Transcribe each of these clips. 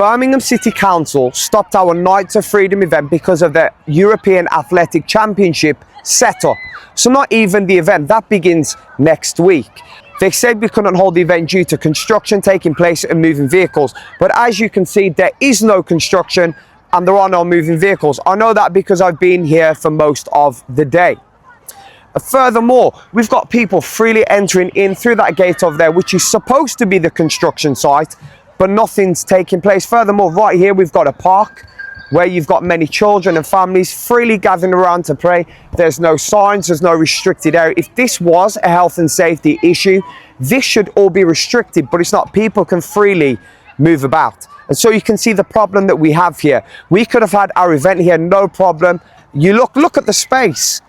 Birmingham City Council stopped our Nights of Freedom event because of the European Athletic Championship setup. So not even the event, that begins next week. They said we couldn't hold the event due to construction taking place and moving vehicles. But as you can see, there is no construction and there are no moving vehicles. I know that because I've been here for most of the day. Furthermore, we've got people freely entering in through that gate over there, which is supposed to be the construction site, but nothing's taking place. Furthermore, right here, we've got a park where you've got many children and families freely gathering around to pray. There's no signs, there's no restricted area. If this was a health and safety issue, this should all be restricted, but it's not. People can freely move about. And so you can see the problem that we have here. We could have had our event here, no problem. You look at the space.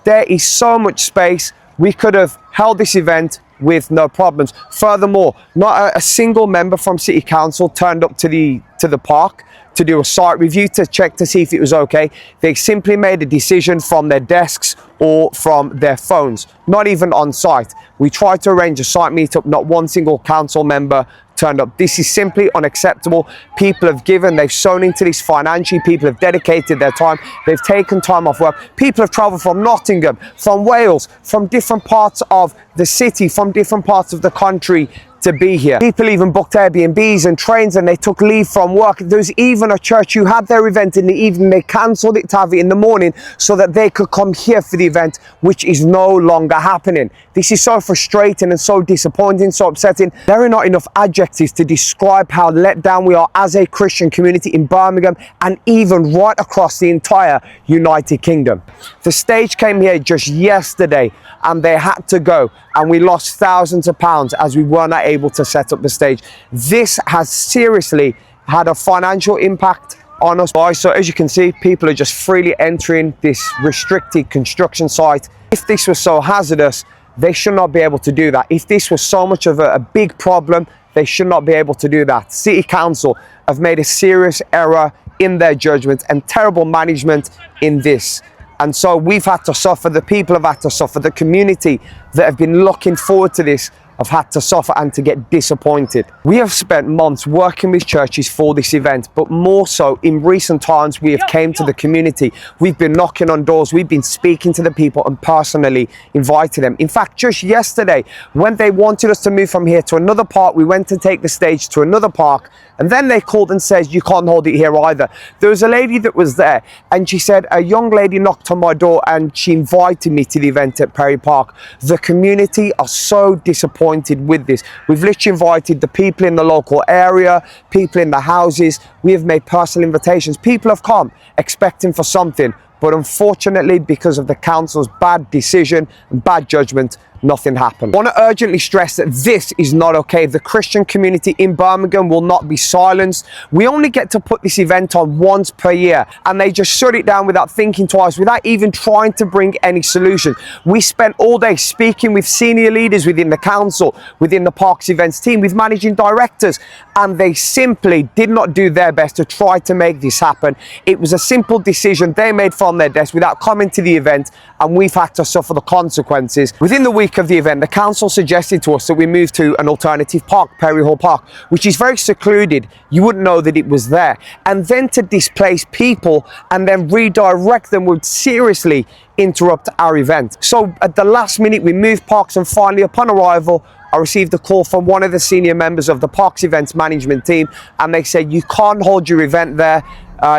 There is so much space. We could have held this event with no problems. Furthermore, not a single member from City Council turned up to the park to do a site review to check to see if it was okay. They simply made a decision from their desks or from their phones, not even on site. We tried to arrange a site meetup, not one single council member turned up. This is simply unacceptable. People have given, they've sown into this financially, people have dedicated their time, they've taken time off work. People have travelled from Nottingham, from Wales, from different parts of the city, from different parts of the country to be here. People even booked Airbnbs and trains and they took leave from work. There's even a church who had their event in the evening. They cancelled it to have it in the morning so that they could come here for the event, which is no longer happening. This is so frustrating and so disappointing, so upsetting. There are not enough adjectives to describe how let down we are as a Christian community in Birmingham and even right across the entire United Kingdom. The stage came here just yesterday and they had to go, and we lost thousands of pounds as we were not able to set up the stage. This has seriously had a financial impact on us. So as you can see, people are just freely entering this restricted construction site. If this was so hazardous, they should not be able to do that. If this was so much of a big problem, they should not be able to do that. City Council have made a serious error in their judgment and terrible management in this. And so we've had to suffer, the people have had to suffer, the community that have been looking forward to this have had to suffer and to get disappointed. We have spent months working with churches for this event, but more so in recent times we have came to the community. We've been knocking on doors, we've been speaking to the people and personally invited them. In fact, just yesterday, when they wanted us to move from here to another park, we went to take the stage to another park, and then they called and said, you can't hold it here either. There was a lady that was there and she said, a young lady knocked on my door and she invited me to the event at Perry Park. The community are so disappointed with this. We've literally invited the people in the local area, people in the houses. We have made personal invitations. People have come expecting for something, but unfortunately, because of the council's bad decision and bad judgment, nothing happened. I want to urgently stress that this is not okay. The Christian community in Birmingham will not be silenced. We only get to put this event on once per year and they just shut it down without thinking twice, without even trying to bring any solution. We spent all day speaking with senior leaders within the council, within the Parks events team, with managing directors, and they simply did not do their best to try to make this happen. It was a simple decision they made from their desk without coming to the event, and we've had to suffer the consequences. Within the week of the event, the council suggested to us that we move to an alternative park, Perry Hall Park, which is very secluded. You wouldn't know that it was there. And then to displace people and then redirect them would seriously interrupt our event. So at the last minute, we moved parks, and finally upon arrival, I received a call from one of the senior members of the Parks events management team, and they said, you can't hold your event there.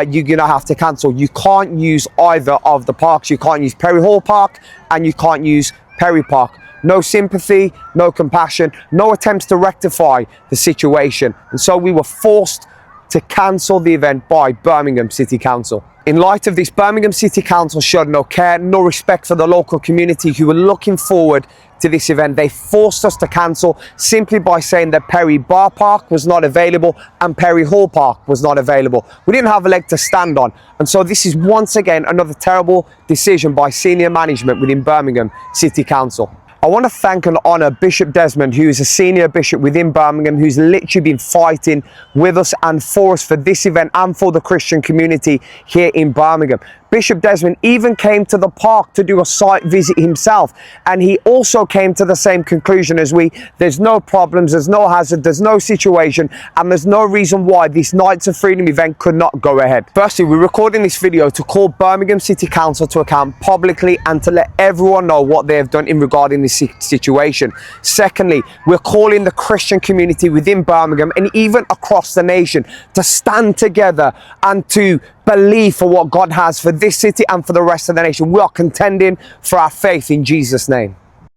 You're gonna have to cancel. You can't use either of the parks. You can't use Perry Hall Park and you can't use Perry Park. No sympathy, no compassion, no attempts to rectify the situation. And so we were forced to cancel the event by Birmingham City Council. In light of this, Birmingham City Council showed no care, no respect for the local community who were looking forward to this event. They forced us to cancel simply by saying that Perry Bar Park was not available and Perry Hall Park was not available. We didn't have a leg to stand on. And so this is once again another terrible decision by senior management within Birmingham City Council. I want to thank and honour Bishop Desmond, who is a senior bishop within Birmingham, who's literally been fighting with us and for us for this event and for the Christian community here in Birmingham. Bishop Desmond even came to the park to do a site visit himself, and he also came to the same conclusion as we. There's no problems, there's no hazard, there's no situation, and there's no reason why this Nights of Freedom event could not go ahead. Firstly, we're recording this video to call Birmingham City Council to account publicly and to let everyone know what they have done in regarding this situation. Secondly, we're calling the Christian community within Birmingham and even across the nation to stand together and to believe for what God has for this city and for the rest of the nation. We are contending for our faith in Jesus' name.